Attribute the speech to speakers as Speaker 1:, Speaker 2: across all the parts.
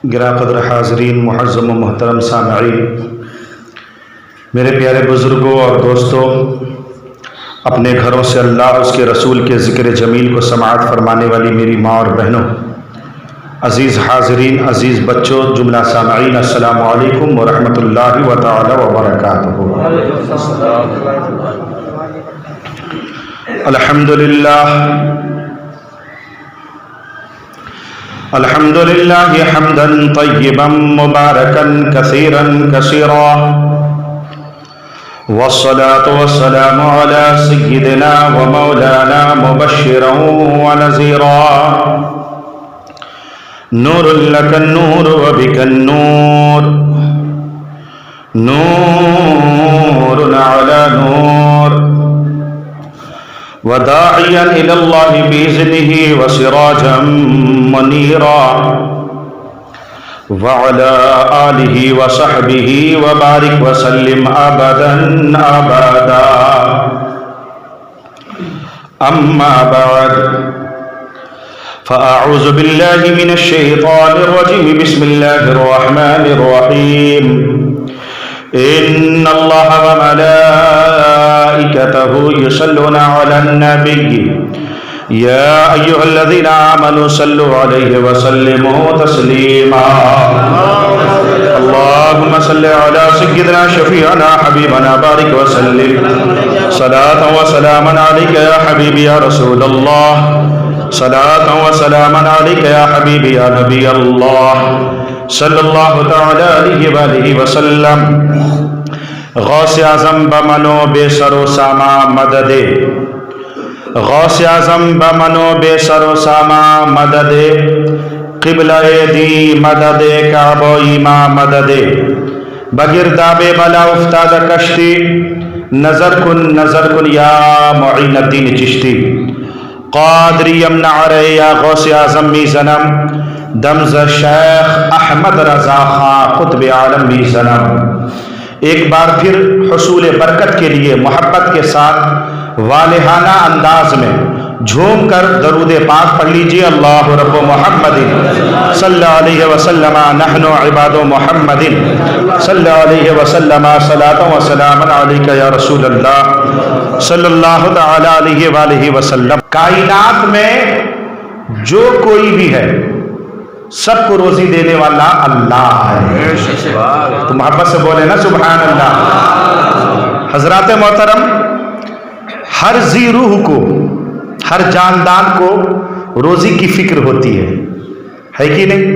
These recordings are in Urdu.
Speaker 1: گراں قدر حاضرین، معظم و محترم سامعین، میرے پیارے بزرگوں اور دوستوں، اپنے گھروں سے اللہ اور اس کے رسول کے ذکر جمیل کو سماعت فرمانے والی میری ماں اور بہنوں، عزیز حاضرین، عزیز بچوں، جملہ سامعین، السلام علیکم ورحمۃ اللہ تعالی وبرکاتہ۔ الحمد للہ حمدا طیبا مبارکا کثیرا کثیرا، والصلاة والسلام على سیدنا ومولانا مبشرا ونذیرا، نور لک النور وبک النور، نور علی نور، وداعیا الی اللہ بإذنہ وسراجا منیرا، وعلى آلہ وصحبہ وبارک وسلم ابدا ابدا، اما بعد فاعوذ باللہ من الشیطان الرجیم، بسم اللہ الرحمن الرحیم، ان اللہ وملائکتہ یصلون علی النبی یا ایہا الذین آمنوا صلوا علیہ وسلموا تسلیما، اللہم صل علی سیدنا شفیعنا حبیبنا بارک وسلم، صلاة و سلاما علیک یا حبیبی یا رسول اللہ، صلاة و سلاما علیک یا حبیبی یا نبی اللہ، صلی اللہ تعالی علیہ وآلہ وسلم۔ غوث اعظم بمنو بے سر و ساما مدد، غوث اعظم بمنو بے سر و ساما مدد، قبلہ دی مدد کعب و ایما مدد، بگرداب بلا افتاد کشتی، نظر کن یا معین الدین چشتی، قادری یمنع رے یا غوث اعظم می زنم، دمز شیخ احمد رضا خان قطب عالم می زنم۔ ایک بار پھر حصول برکت کے لیے محبت کے ساتھ والہانہ انداز میں جھوم کر درود پاک پڑھ لیجئے۔ اللہ رب محمد صلی اللہ علیہ وسلم، نحن عباد محمد صلی اللہ علیہ وسلم، صلاۃ و سلام علیک یا رسول اللہ صلی اللہ تعالی علیہ وآلہ وسلم۔ کائنات میں جو کوئی بھی ہے سب کو روزی دینے والا اللہ ہے، تو محبت سے بولے نا سبحان اللہ۔ حضرات محترم، ہر ذی روح کو، ہر جاندان کو روزی کی فکر ہوتی ہے کہ نہیں؟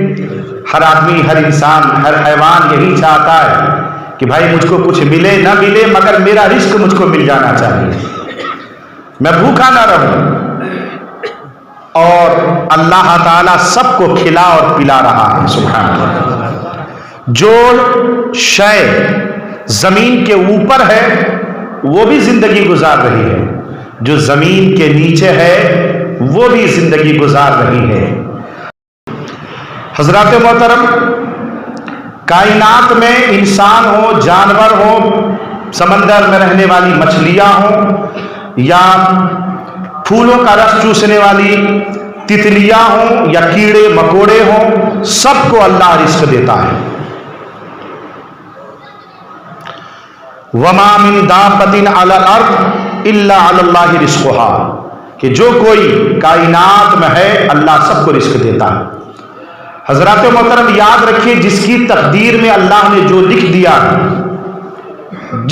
Speaker 1: ہر آدمی، ہر انسان، ہر حیوان یہی چاہتا ہے کہ بھائی مجھ کو کچھ ملے نہ ملے مگر میرا رزق مجھ کو مل جانا چاہیے، میں بھوکا نہ رہوں۔ اور اللہ تعالیٰ سب کو کھلا اور پلا رہا ہے، سبحان اللہ۔ جو شے زمین کے اوپر ہے وہ بھی زندگی گزار رہی ہے، جو زمین کے نیچے ہے وہ بھی زندگی گزار رہی ہے۔ حضرات محترم، کائنات میں انسان ہو، جانور ہو، سمندر میں رہنے والی مچھلیاں ہوں، یا پھولوں کا رس چوسنے والی تتلیاں ہوں، یا کیڑے مکوڑے ہوں، سب کو اللہ رزق دیتا ہے۔ وَمَا مِن دَابَّةٍ عَلَى الْأَرْضِ إِلَّا عَلَى اللَّهِ رِزْقُهَا، کہ جو کوئی کائنات میں ہے اللہ سب کو رزق دیتا ہے۔ حضرات محترم، یاد رکھیے جس کی تقدیر میں اللہ نے جو لکھ دیا ہے،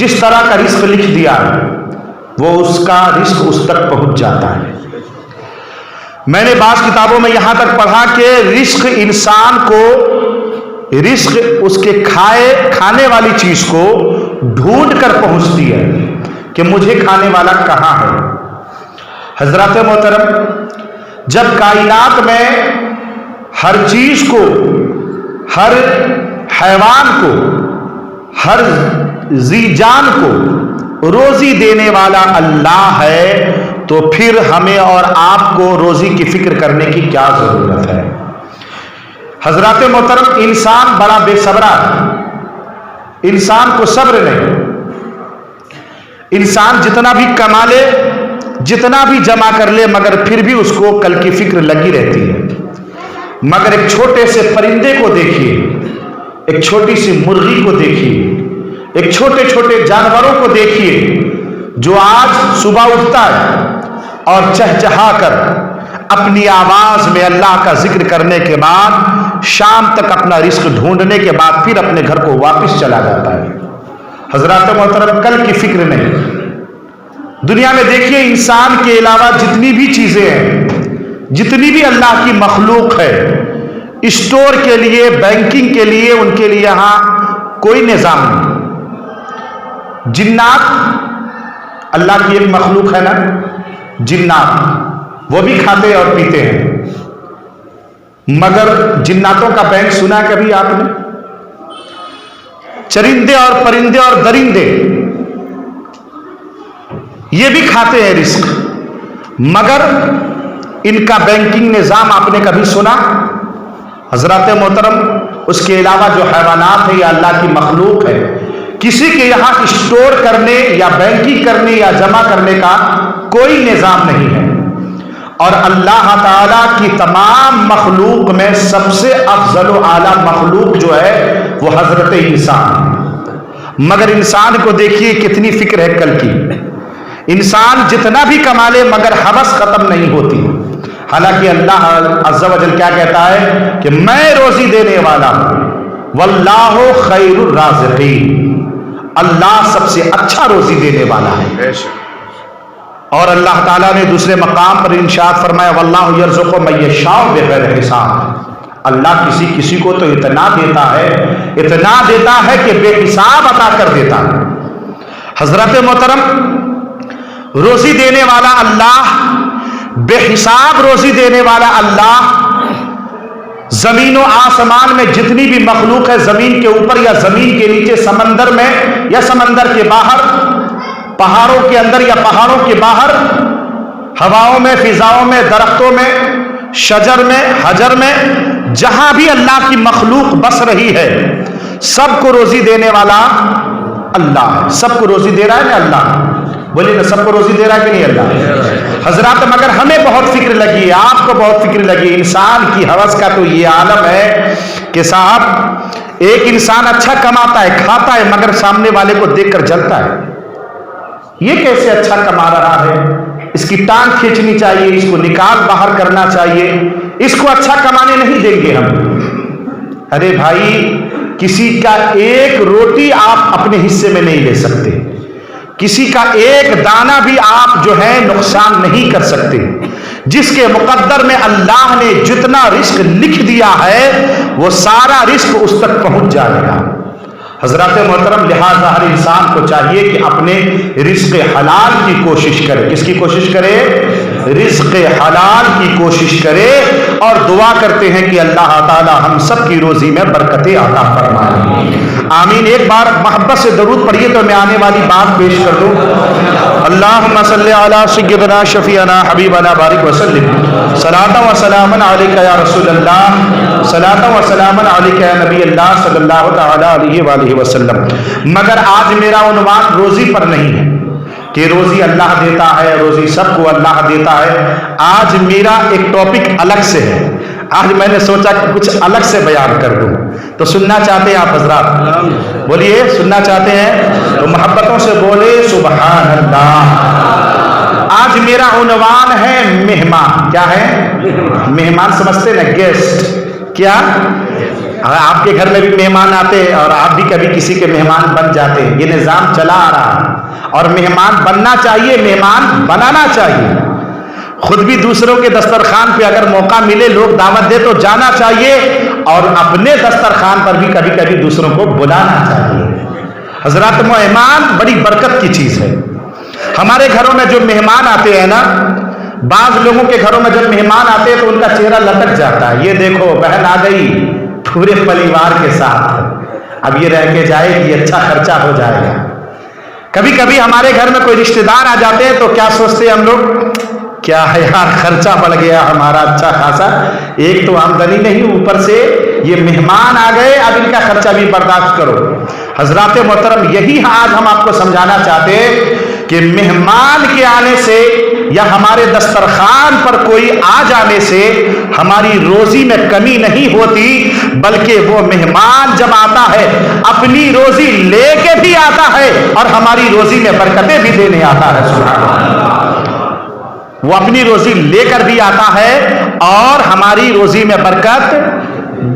Speaker 1: جس طرح کا رزق لکھ دیا ہے، وہ اس کا رزق اس تک پہنچ جاتا ہے۔ میں نے بعض کتابوں میں یہاں تک پڑھا کہ رزق انسان کو، رزق اس کے کھانے والی چیز کو ڈھونڈ کر پہنچتی ہے کہ مجھے کھانے والا کہاں ہے۔ حضرات محترم، جب کائنات میں ہر چیز کو، ہر حیوان کو، ہر ذی جان کو روزی دینے والا اللہ ہے، تو پھر ہمیں اور آپ کو روزی کی فکر کرنے کی کیا ضرورت ہے؟ حضرات محترم، انسان بڑا بے صبرا ہے، انسان کو صبر نہیں۔ انسان جتنا بھی کما لے، جتنا بھی جمع کر لے، مگر پھر بھی اس کو کل کی فکر لگی رہتی ہے۔ مگر ایک چھوٹے سے پرندے کو دیکھیے، ایک چھوٹی سی مرغی کو دیکھیے، ایک چھوٹے چھوٹے جانوروں کو دیکھیے جو آج صبح اٹھتا ہے اور چہچہا کر اپنی آواز میں اللہ کا ذکر کرنے کے بعد شام تک اپنا رزق ڈھونڈنے کے بعد پھر اپنے گھر کو واپس چلا جاتا ہے۔ حضرات محترم، کل کی فکر نہیں۔ دنیا میں دیکھیے انسان کے علاوہ جتنی بھی چیزیں ہیں، جتنی بھی اللہ کی مخلوق ہے، اسٹور کے لیے، بینکنگ کے لیے، ان کے لیے یہاں کوئی نظام نہیں۔ جنات اللہ کی ایک مخلوق ہے نا، جنات وہ بھی کھاتے اور پیتے ہیں، مگر جناتوں کا بینک سنا کبھی آپ نے؟ چرندے اور پرندے اور درندے یہ بھی کھاتے ہیں رزق، مگر ان کا بینکنگ نظام آپ نے کبھی سنا؟ حضرات محترم، اس کے علاوہ جو حیوانات ہیں یا اللہ کی مخلوق ہے، کسی کے یہاں اسٹور کرنے یا بینکنگ کرنے یا جمع کرنے کا کوئی نظام نہیں ہے۔ اور اللہ تعالیٰ کی تمام مخلوق میں سب سے افضل و اعلیٰ مخلوق جو ہے وہ حضرت انسان، مگر انسان کو دیکھیے کتنی فکر ہے کل کی۔ انسان جتنا بھی کما لے مگر ہوس ختم نہیں ہوتی، حالانکہ اللہ عز و جل کیا کہتا ہے کہ میں روزی دینے والا ہوں، واللہ خیر الرازقین، اللہ سب سے اچھا روزی دینے والا ہے۔ اور اللہ تعالیٰ نے دوسرے مقام پر ارشاد فرمایا واللہ یرزق من یشاء بغیر حساب، اللہ کسی کسی کو تو اتنا دیتا ہے کہ بے حساب عطا کر دیتا ہے۔ حضرت محترم، روزی دینے والا اللہ، بے حساب روزی دینے والا اللہ، زمین و آسمان میں جتنی بھی مخلوق ہے، زمین کے اوپر یا زمین کے نیچے، سمندر میں یا سمندر کے باہر، پہاڑوں کے اندر یا پہاڑوں کے باہر، ہواؤں میں، فضاؤں میں، درختوں میں، شجر میں، حجر میں، جہاں بھی اللہ کی مخلوق بس رہی ہے، سب کو روزی دینے والا اللہ ہے۔ سب کو روزی دے رہا ہے نا اللہ؟ بولیے نا، سب کو روزی دے رہا ہے کہ نہیں اللہ؟ حضرات مگر ہمیں بہت فکر لگی ہے، آپ کو بہت فکر لگی ہے۔ انسان کی ہوس کا تو یہ عالم ہے کہ صاحب ایک انسان اچھا کماتا ہے، کھاتا ہے، مگر سامنے والے کو دیکھ کر جلتا ہے، یہ کیسے اچھا کما رہا ہے، اس کی ٹانگ کھینچنی چاہیے، اس کو نکال باہر کرنا چاہیے، اس کو اچھا کمانے نہیں دیں گے ہم۔ ارے بھائی، کسی کا ایک روٹی آپ اپنے حصے میں نہیں لے سکتے، کسی کا ایک دانہ بھی آپ جو ہے نقصان نہیں کر سکتے۔ جس کے مقدر میں اللہ نے جتنا رزق لکھ دیا ہے وہ سارا رزق اس تک پہنچ جائے گا۔ حضرات محترم، لہذا ہر انسان کو چاہیے کہ اپنے رزق حلال کی کوشش کرے۔ کس کی کوشش کرے؟ رزق حلال کی کوشش کرے، اور دعا کرتے ہیں کہ اللہ تعالی ہم سب کی روزی میں برکتیں عطا فرمائے، آمین۔ ایک بار محبت سے درود پڑھیے تو میں آنے والی بات پیش کر دوں۔ اللہم صلی علی سیدنا شفیعنا حبیبنا بارک وسلم، صلاۃ و سلاما علیک یا رسول اللہ، صلاۃ و سلاما علیک یا نبی اللہ صلی اللہ تعالی علیہ وآلہ وسلم۔ مگر آج میرا عنوان روزی پر نہیں ہے کہ روزی اللہ دیتا ہے، روزی سب کو اللہ دیتا ہے۔ آج میرا ایک ٹاپک الگ سے ہے، آج میں نے سوچا کہ کچھ الگ سے بیان کر دوں، تو سننا چاہتے ہیں آپ حضرات؟ بولیے، سننا چاہتے ہیں تو محبتوں سے بولے سبحان اللہ۔ آج میرا عنوان ہے مہمان۔ کیا ہے؟ مہمان سمجھتے نا، گیسٹ۔ کیا آپ کے گھر میں بھی مہمان آتے اور آپ بھی کبھی کسی کے مہمان بن جاتے، یہ نظام چلا آ رہا ہے، اور مہمان بننا چاہیے، مہمان بنانا چاہیے۔ خود بھی دوسروں کے دسترخوان پہ اگر موقع ملے، لوگ دعوت دے تو جانا چاہیے، اور اپنے دسترخوان پر بھی کبھی کبھی دوسروں کو بلانا چاہیے۔ حضرات، مہمان بڑی برکت کی چیز ہے۔ ہمارے گھروں میں جو مہمان آتے ہیں نا، بعض لوگوں کے گھروں میں جب مہمان آتے ہیں تو ان کا چہرہ لٹک جاتا ہے، یہ دیکھو بہن آ گئی پورے پریوار کے ساتھ، اب یہ رہ کے جائے گی، اچھا خرچہ ہو جائے گا۔ کبھی کبھی ہمارے گھر میں کوئی رشتہ دار آ جاتے ہیں تو کیا سوچتے ہیں ہم لوگ؟ کیا ہے یار، خرچہ بڑھ گیا ہمارا اچھا خاصا، ایک تو آمدنی نہیں، اوپر سے یہ مہمان آ گئے، اب ان کا خرچہ بھی برداشت کرو۔ حضرات محترم، یہی آج ہم آپ کو سمجھانا چاہتے ہیں کہ مہمان کے آنے سے یا ہمارے دسترخوان پر کوئی آ جانے سے ہماری روزی میں کمی نہیں ہوتی، بلکہ وہ مہمان جب آتا ہے اپنی روزی لے کے بھی آتا ہے اور ہماری روزی میں برکتیں بھی دینے آتا ہے۔ سبحان اللہ، وہ اپنی روزی لے کر بھی آتا ہے اور ہماری روزی میں برکت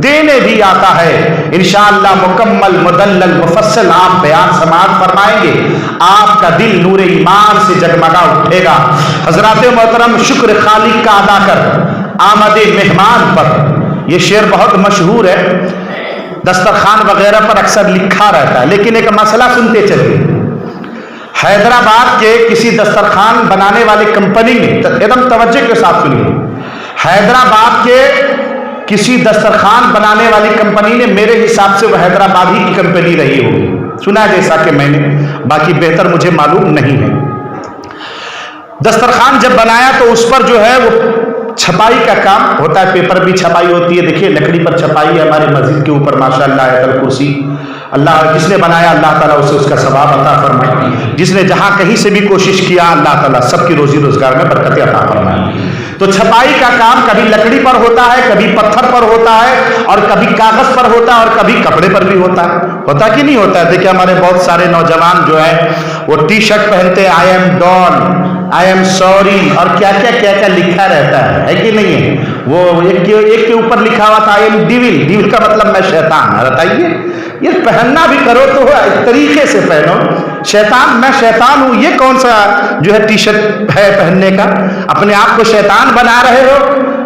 Speaker 1: دینے بھی آتا ہے۔ انشاءاللہ مکمل مدلل مفصل آپ بیان سماعت فرمائیں گے، آپ کا دل نور ایمان سے جگمگا اٹھے گا۔ حضرات محترم، شکر خالق کا ادا کر آمد مہمان پر، یہ شعر بہت مشہور ہے، دسترخوان وغیرہ پر اکثر لکھا رہتا ہے، لیکن ایک مسئلہ سنتے چلیے۔ حیدرآباد کے کسی دسترخوان بنانے والی کمپنی نے، ایک دم توجہ کے ساتھ سنیے، حیدرآباد کے کسی دسترخوان بنانے والی کمپنی نے، میرے حساب سے وہ حیدرآباد ہی کی کمپنی رہی ہوگی، سنا جیسا کہ میں نے، باقی بہتر مجھے معلوم نہیں ہے۔ دسترخوان جب بنایا تو اس پر جو ہے وہ چھپائی کا کام ہوتا ہے، پیپر بھی چھپائی ہوتی ہے، دیکھیے لکڑی پر چھپائی ہے ہمارے مسجد کے اوپر ماشاءاللہ آیت الکرسی، اللہ جس نے بنایا اللہ تعالیٰ اسے اس کا ثواب عطا فرمائے، جس نے جہاں کہیں سے بھی کوشش کیا اللہ تعالیٰ سب کی روزی روزگار میں برکت عطا فرمائے۔ تو چھپائی کا کام کبھی لکڑی پر ہوتا ہے، کبھی پتھر پر ہوتا ہے، اور کبھی کاغذ پر ہوتا ہے، اور کبھی کپڑے پر بھی ہوتا ہے کہ نہیں ہوتا ہے؟ دیکھیں ہمارے بہت سارے نوجوان جو ہیں وہ ٹی شرٹ پہنتے ہیں، I'm done, I'm sorry, اور کیا کیا لکھا رہتا ہے کہ نہیں ہے؟ وہ ایک کے اوپر لکھا ہوا تھا آئی ایم ڈیول، ڈیول کا مطلب میں شیطان۔ بتائیے یہ پہننا بھی کرو تو اس طریقے سے پہنو، شیطان میں شیطان ہوں، یہ کون سا جو ہے ٹی شرٹ ہے پہننے کا؟ اپنے آپ کو شیطان بنا رہے ہو؟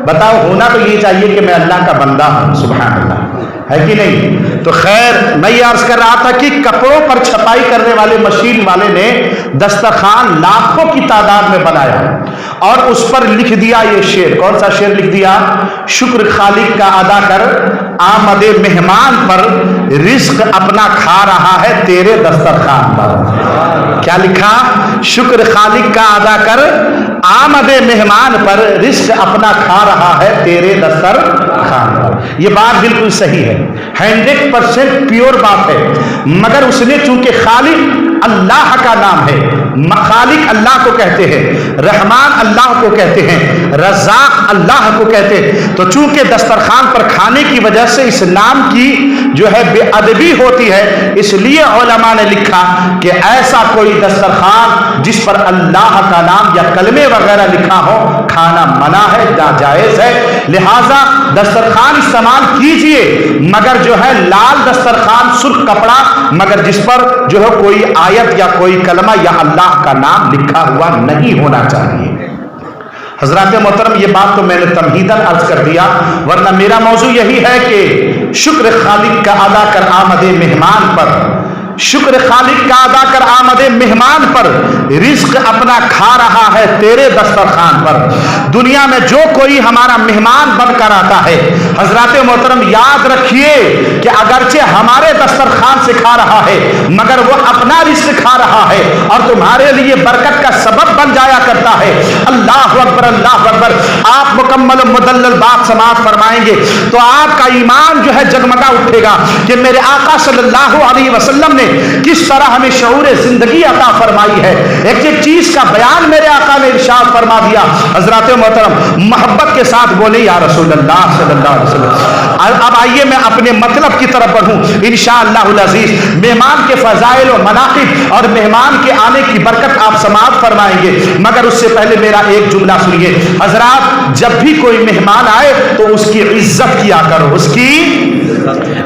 Speaker 1: بتاؤ، ہونا تو یہ چاہیے کہ میں اللہ کا بندہ ہوں، سبحان اللہ، ہے کہ نہیں؟ تو خیر میں یہ عرض کر رہا تھا کہ کپڑوں پر چھپائی کرنے والے مشین والے نے دسترخوان لاکھوں کی تعداد میں بنایا اور اس پر لکھ دیا یہ شعر۔ کون سا شعر لکھ دیا؟ شکر خالق کا ادا کر آمد مہمان پر، رزق اپنا کھا رہا ہے تیرے دسترخوان پر۔ کیا لکھا؟ شکر خالق کا ادا کر آمد مہمان پر، رزق اپنا کھا رہا ہے تیرے دسترخوان پر۔ یہ بات بالکل صحیح ہے، 100% پیور بات ہے، مگر اس نے چونکہ خالق اللہ کا نام ہے، خالق اللہ کو کہتے ہیں، رحمان اللہ کو کہتے ہیں، رزاق اللہ کو کہتے ہیں، تو چونکہ دسترخوان پر کھانے کی وجہ سے اس نام کی جو ہے بے ادبی ہوتی ہے، اس لیے علماء نے لکھا کہ ایسا کوئی دسترخوان جس پر اللہ کا نام یا کلمے وغیرہ لکھا ہو کھانا منع ہے، ناجائز ہے، لہذا دسترخوان استعمال کیجئے، مگر جو ہے لال دسترخوان، سرخ کپڑا، مگر جس پر جو ہے کوئی آیت یا کوئی کلمہ یا اللہ کا نام لکھا ہوا نہیں ہونا چاہیے۔ حضرات محترم، یہ بات تو میں نے تمہیداً عرض کر دیا، ورنہ میرا موضوع یہی ہے کہ شکر خالق کا ادا کر آمد مہمان پر، شکر خالق کا ادا کر آمد مہمان پر، رزق اپنا کھا رہا ہے تیرے دسترخوان پر۔ دنیا میں جو کوئی ہمارا مہمان بن کر آتا ہے، حضرات محترم یاد رکھیے کہ اگرچہ ہمارے دسترخوان سے کھا رہا ہے، مگر وہ اپنا رزق کھا رہا ہے اور تمہارے لیے برکت کا سبب بن جایا کرتا ہے۔ اللہ اکبر، اللہ اکبر۔ آپ مکمل مدلل بات سماعت فرمائیں گے تو آپ کا ایمان جو ہے جگمگا اٹھے گا کہ میرے آقا صلی اللہ علیہ وسلم نے کس طرح ہمیں شعور زندگی عطا فرمائی ہے۔ ایک ایک چیز کا بیان میرے آقا نے ارشاد فرما دیا۔ حضرات محترم محبت کے ساتھ بولے یا رسول اللہ صلی اللہ علیہ وسلم۔ اب آئیے میں اپنے مطلب کی طرف بڑھوں انشاءاللہ العزیز۔ مہمان کے فضائل و مناقب اور مہمان کے آنے کی برکت آپ سماعت فرمائیں گے، مگر اس سے پہلے میرا ایک جملہ سنیے۔ حضرات، جب بھی کوئی مہمان آئے تو اس کی عزت کیا کرو، اس کی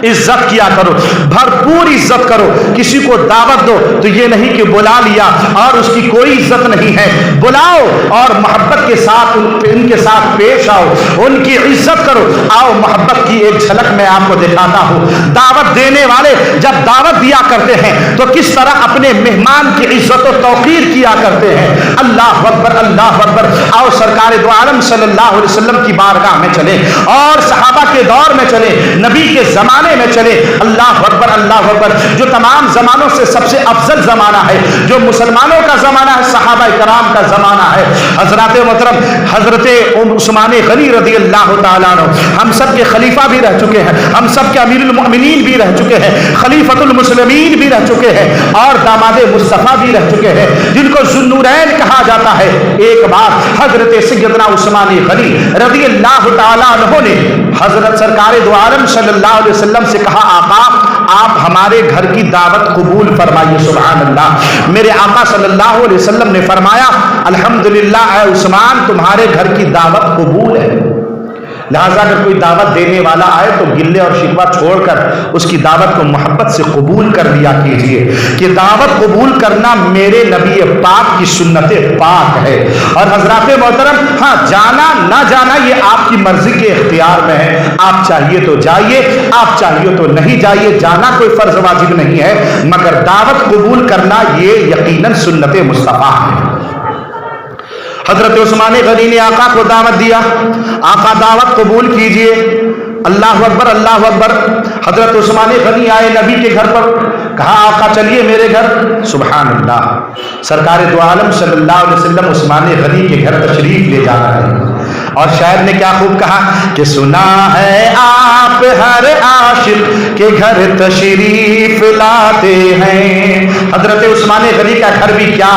Speaker 1: عزت کیا کرو، بھرپور عزت کرو۔ کسی کو دعوت دو تو یہ نہیں کہ بلا لیا اور اس کی کوئی عزت نہیں ہے، بلاؤ اور محبت کے ساتھ ان کے ساتھ پیش آؤ، ان کی عزت کرو۔ آؤ محبت کی ایک جھلک میں آپ کو دکھاتا ہوں۔ دعوت دینے والے جب دعوت دیا کرتے ہیں تو کس طرح اپنے مہمان کی عزت و توقیر کیا کرتے ہیں۔ اللہ اکبر، اللہ اکبر۔ آؤ سرکار دو عالم صلی اللہ علیہ وسلم کی بارگاہ میں چلیں اور صحابہ کے دور میں چلیں، نبی کے زمانے میں چلے. اللہ اکبر اللہ اکبر. جو تمام زمانوں سے سب سے افضل زمانہ ہے, جو مسلمانوں کا زمانہ ہے, صحابہ کرام کا زمانہ ہے. حضرات محترم حضرت عثمان غنی رضی اللہ تعالیٰ عنہ ہم سب کے خلیفہ بھی رہ چکے ہیں, ہم سب کے امیر المؤمنین بھی رہ چکے ہیں, خلیفۃ المسلمین بھی رہ چکے ہیں, اور داماد مصطفیٰ بھی رہ چکے ہیں, جن کو ذوالنورین کہا جاتا ہے. ایک بار حضرت سیدنا عثمان غنی رضی اللہ تعالیٰ عنہ نے حضرت سرکار دو عالم صلی اللہ علیہ وسلم سے کہا, آقا آپ ہمارے گھر کی دعوت قبول فرمائیے. سبحان اللہ. میرے آقا صلی اللہ علیہ وسلم نے فرمایا, الحمدللہ اے عثمان تمہارے گھر کی دعوت قبول ہے. لہذا اگر کوئی دعوت دینے والا آئے تو گلے اور شکوہ چھوڑ کر اس کی دعوت کو محبت سے قبول کر لیا کیجئے, کہ دعوت قبول کرنا میرے نبی پاک کی سنت پاک ہے. اور حضرات محترم, ہاں جانا نہ جانا یہ آپ کی مرضی کے اختیار میں ہے. آپ چاہیے تو جائیے, آپ چاہیے تو نہیں جائیے, جانا کوئی فرض واجب نہیں ہے, مگر دعوت قبول کرنا یہ یقیناً سنت مصطفیٰ ہے. حضرت عثمان غنی نے آقا کو دعوت دیا, آقا دعوت قبول کیجئے. اللہ اکبر اللہ اکبر. حضرت عثمان غنی آئے نبی کے گھر پر, کہا آقا چلیے میرے گھر. سبحان اللہ. سرکار دو عالم صلی اللہ علیہ وسلم عثمان غنی کے گھر تشریف لے جا رہے ہیں, اور شاعر نے کیا خوب کہا کہ سنا ہے آپ ہر عاشق کے گھر تشریف لاتے ہیں. حضرت عثمان غنی کا گھر بھی کیا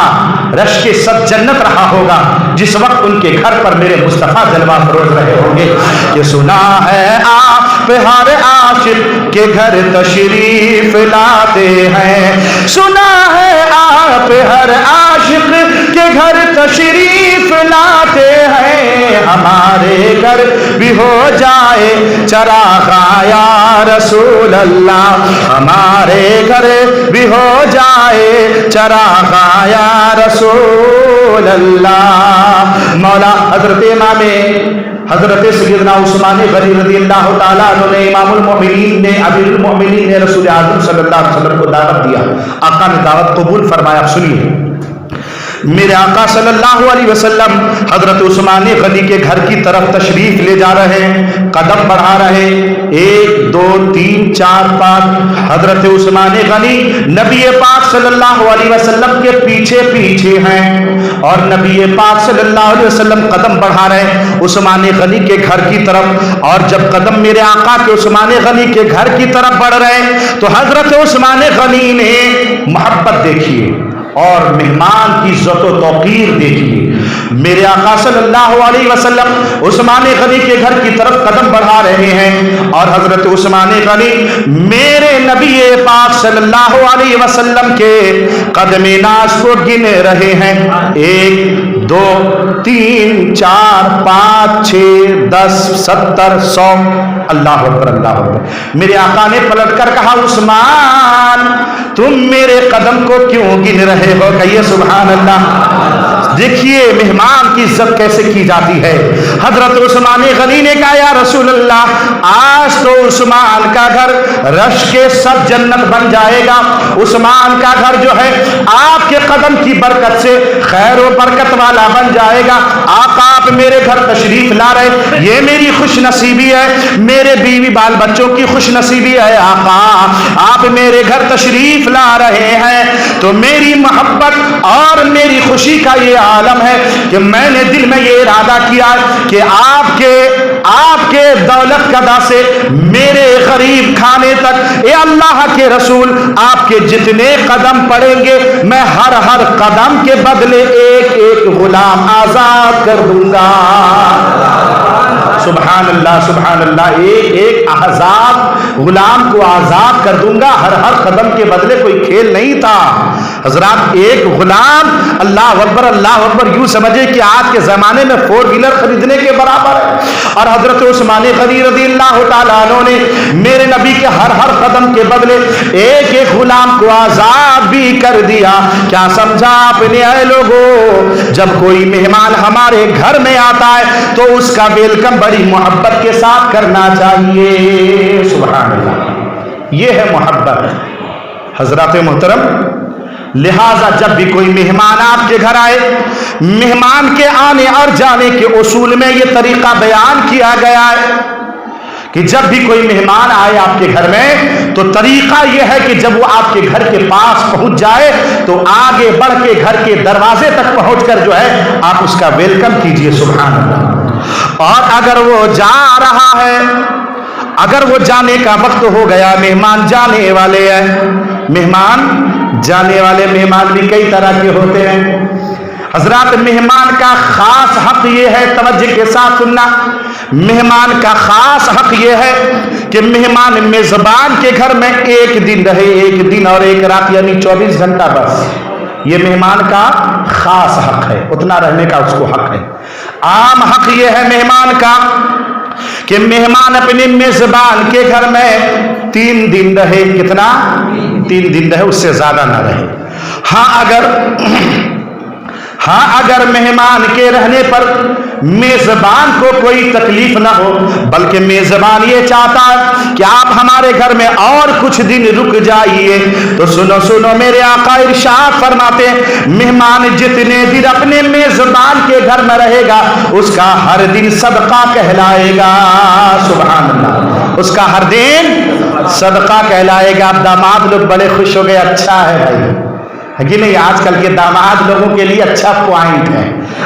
Speaker 1: رشک صد جنت رہا ہوگا جس وقت ان کے گھر پر میرے مصطفیٰ جلوہ فروز رہے ہوں گے. کہ سنا ہے آپ ہر عاشق کے گھر تشریف لاتے ہیں, سنا ہے آپ ہر عاشق کے گھر تشریف لاتے ہیں, ہمارے گھر بھی ہو جائے چراغ یا رسول اللہ, ہمارے گھر بھی ہو جائے چراغ یا رسول اللہ. مولا حضرت امام حضرت سیدنا عثمان غنی رضی اللہ تعالیٰ عنہ نے امام المؤمنین نے امیر المؤمنین نے رسول اعظم صلی اللہ علیہ وسلم کو دعوت دیا. آقا نے دعوت قبول فرمایا. سنیے, میرے آقا صلی اللہ علیہ وسلم حضرت عثمان غنی کے گھر کی طرف تشریف لے جا رہے ہیں, قدم بڑھا رہے, 1 2 3 4 5. حضرت عثمان غنی نبی پاک صلی اللہ علیہ وسلم کے پیچھے پیچھے ہیں, اور نبی پاک صلی اللہ علیہ وسلم قدم بڑھا رہے عثمان غنی کے گھر کی طرف. اور جب قدم میرے آقا کے عثمان غنی کے گھر کی طرف بڑھ رہے تو حضرت عثمان غنی نے محبت دیکھیے اور مہمان کی عزت و توقیر دیکھیے. میرے آقا صلی اللہ علیہ وسلم عثمان غنی کے گھر کی طرف قدم بڑھا رہے ہیں, اور حضرت عثمان غنی میرے نبی پاک صلی اللہ علیہ وسلم کے قدم ناز کو گن رہے ہیں. 1 2 3 4 5 6 10 70 100. اللہ اکبر اللہ اکبر. میرے آقا نے پلٹ کر کہا, عثمان تم میرے قدم کو کیوں گن رہے ہو؟ کہیے سبحان اللہ. دیکھیے مہمان کی عزت کیسے کی جاتی ہے. حضرت عثمان غنی نے کہا, یا رسول اللہ آج تو عثمان کا گھر رش کے سب جنت بن جائے گا. عثمان کا گھر جو ہے آپ کے قدم کی برکت سے خیر و برکت والا بن جائے گا. آقا آپ میرے گھر تشریف لا رہے, یہ میری خوش نصیبی ہے, میرے بیوی بال بچوں کی خوش نصیبی ہے. آقا آپ میرے گھر تشریف لا رہے ہیں تو میری محبت اور میری خوشی کا یہ عالم ہے کہ میں نے دل میں یہ ارادہ کیا کہ آپ کے دولت قدا سے میرے غریب کھانے تک, اے اللہ کے رسول آپ کے جتنے قدم پڑیں گے میں ہر قدم کے بدلے ایک ایک غلام آزاد کر دوں گا. سبحان اللہ سبحان اللہ. ایک ایک آزاد غلام کو آزاد کر دوں گا. ہر قدم کے بدلے کوئی کھیل نہیں تھا حضرات. ایک غلام, اللہ اکبر اللہ اکبر, یوں سمجھے کہ آج کے زمانے میں 4 ویلر خریدنے کے برابر ہے. اور حضرت عثمان غنی رضی اللہ تعالیٰ عنہ نے میرے نبی کے ہر قدم کے بدلے ایک ایک غلام کو آزاد بھی کر دیا. کیا سمجھا آپ نے اے لوگوں؟ جب کوئی مہمان ہمارے گھر میں آتا ہے تو اس کا ویلکم بڑی محبت کے ساتھ کرنا چاہیے. سبحان اللہ. یہ ہے محبت حضرات محترم. لہذا جب بھی کوئی مہمان آپ کے گھر آئے, مہمان کے آنے اور جانے کے اصول میں یہ طریقہ بیان کیا گیا ہے کہ جب بھی کوئی مہمان آئے آپ کے گھر میں تو طریقہ یہ ہے کہ جب وہ آپ کے گھر کے پاس پہنچ جائے تو آگے بڑھ کے گھر کے دروازے تک پہنچ کر جو ہے آپ اس کا ویلکم کیجئے. سبحان اللہ. اور اگر وہ جا رہا ہے، اگر وہ جانے کا وقت ہو گیا، مہمان جانے والے ہیں، مہمان جانے والے مہمان بھی کئی طرح کے ہوتے ہیں حضرات. مہمان کا خاص حق یہ ہے، توجہ کے ساتھ سننا، مہمان کا خاص حق یہ ہے کہ مہمان میزبان کے گھر میں ایک دن رہے، ایک دن اور ایک رات، یعنی 24 گھنٹہ بس. یہ مہمان کا خاص حق ہے، اتنا رہنے کا اس کو حق ہے. عام حق یہ ہے مہمان کا کہ مہمان اپنے میزبان کے گھر میں 3 دن رہے. کتنا؟ 3 دن رہے، اس سے زیادہ نہ رہے. ہاں اگر مہمان کے رہنے پر میزبان کو کوئی تکلیف نہ ہو، بلکہ میزبان یہ چاہتا ہے کہ آپ ہمارے گھر میں اور کچھ دن رک جائیے، تو سنو میرے آقا ارشاد فرماتے ہیں مہمان جتنے دن اپنے میزبان کے گھر میں رہے گا اس کا ہر دن صدقہ کہلائے گا. سبحان اللہ. اس کا ہر دن صدقہ کہلائے گا. اب داماد لوگ بڑے خوش ہو گئے. اچھا ہے بھائی، ہے کہ نہیں؟ آج کل کے داماد لوگوں کے لیے اچھا پوائنٹ ہے.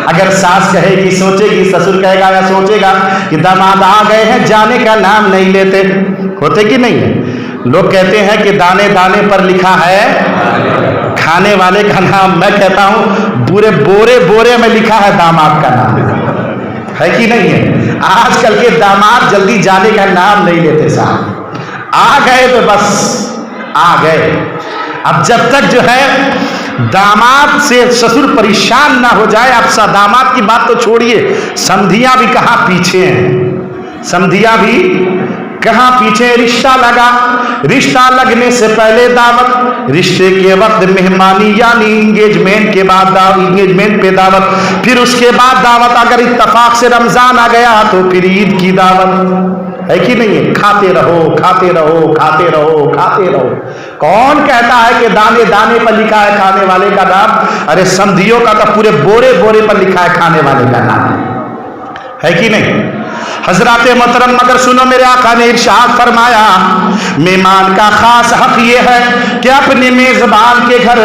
Speaker 1: اگر ساس کہے گی، سوچے گی، سسر کہے گا یا سوچے گا کہ داماد آ گئے ہیں، جانے کا نام نہیں لیتے. ہوتے کہ نہیں ہے؟ لوگ کہتے ہیں کہ دانے دانے پر لکھا ہے کھانے والے کا نام. میں کہتا ہوں پورے بورے میں لکھا ہے داماد کا نام. ہے کہ نہیں ہے؟ آج کل کے داماد جلدی جانے کا نام نہیں لیتے. صاحب آ گئے تو بس آ گئے. اب جب تک جو ہے داماد سے سسر پریشان نہ ہو جائے، اب داماد کی بات تو چھوڑیے، سمدھیاں بھی کہاں پیچھے ہیں. سمدھیاں بھی کہاں پیچھے. رشتہ لگنے سے پہلے دعوت، رشتے کے وقت مہمانی یعنی انگیجمنٹ کے بعد انگیجمنٹ پہ دعوت، پھر اس کے بعد دعوت. اگر اتفاق سے رمضان آ گیا تو پھر عید کی دعوت. ہے کہ نہیں ہے؟ کھاتے رہو کھاتے رہو کھاتے رہو کھاتے رہو. کون کہتا ہے کہ دانے دانے پر لکھا ہے کھانے والے کا نام؟ ارے سمدھیوں کا تو پورے بورے پر لکھا ہے کھانے والے کا نام. ہے کہ نہیں؟ حضرات محترم مگر سنو میرے آقا نے ارشاد فرمایا مہمان کا خاص حق یہ ہے کہ اپنے میزبان کے گھر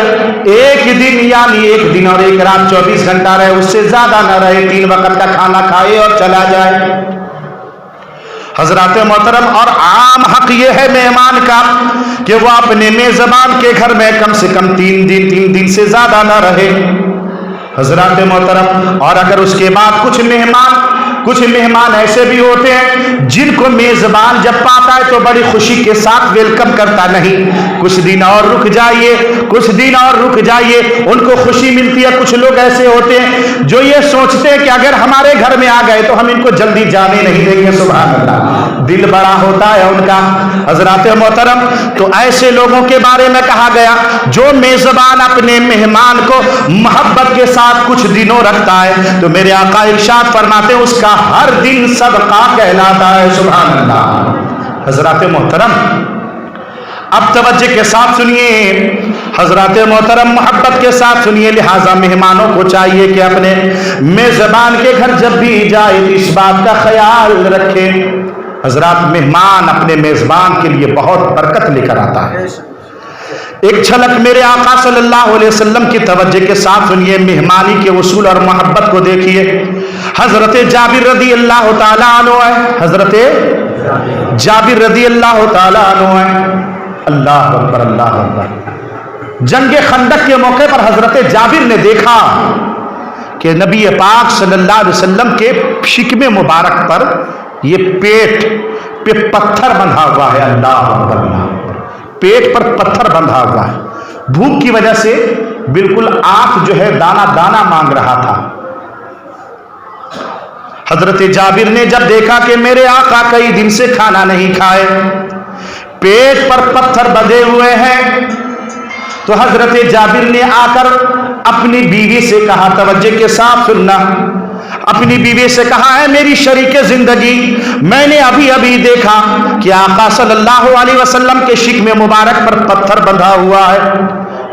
Speaker 1: ایک دن یعنی ایک دن اور ایک رات 24 گھنٹہ رہے، اس سے زیادہ نہ رہے. 3 وقت کا کھانا کھائے اور چلا جائے. حضرات محترم اور عام حق یہ ہے مہمان کا کہ وہ اپنے میزبان کے گھر میں کم سے کم 3 دن سے زیادہ نہ رہے. حضرات محترم اور اگر اس کے بعد کچھ مہمان ایسے بھی ہوتے ہیں جن کو میزبان جب پاتا ہے تو بڑی خوشی کے ساتھ ویلکم کرتا نہیں. کچھ دن اور رک جائیے، ان کو خوشی ملتی ہے. کچھ لوگ ایسے ہوتے ہیں جو یہ سوچتے ہیں کہ اگر ہمارے گھر میں آ گئے تو ہم ان کو جلدی جانے نہیں دیں گے. سبحان اللہ. دل بڑا ہوتا ہے ان کا. حضرات محترم تو ایسے لوگوں کے بارے میں کہا گیا جو میزبان اپنے مہمان کو محبت کے ساتھ کچھ دنوں رکھتا ہے تو میرے آقا ارشاد فرماتے ہیں اس کا ہر دن صدقہ کہلاتا ہے. سبحان اللہ. حضرات محترم اب توجہ کے ساتھ سنیے، حضرات محترم محبت کے ساتھ سنیے. لہذا مہمانوں کو چاہیے کہ اپنے میزبان کے گھر جب بھی جائے اس بات کا خیال رکھے. حضرات مہمان اپنے میزبان کے لیے بہت برکت لے کر آتا ہے. ایک جھلک میرے آقا صلی اللہ علیہ وسلم کی توجہ کے ساتھ سنیے، مہمانی کے اصول اور محبت کو دیکھیے. حضرت جابر رضی اللہ تعالیٰ عنہ ہے. حضرت جابر رضی اللہ تعالیٰ عنہ ہے. اللہ اکبر اللہ اکبر. جنگ خندق کے موقع پر حضرت جابر نے دیکھا کہ نبی پاک صلی اللہ علیہ وسلم کے شکم مبارک پر یہ پیٹ پہ پتھر بندھا ہوا ہے. اللہ اکبر اللہ اکبر. پیٹ پر پتھر بندھا ہوا ہے. بھوک کی وجہ سے بالکل آنکھ جو ہے دانا دانا مانگ رہا تھا. حضرت جابر نے جب دیکھا کہ میرے آقا کئی دن سے کھانا نہیں کھائے، پیٹ پر پتھر بندھے ہوئے ہیں، تو حضرت جابر نے آ کر اپنی بیوی سے کہا، توجہ کے ساتھ سننا، اپنی بیوی سے کہا ہے میری شریک زندگی، میں نے ابھی دیکھا کہ آقا صلی اللہ علیہ وسلم کے شکم مبارک پر پتھر بندھا ہوا ہے.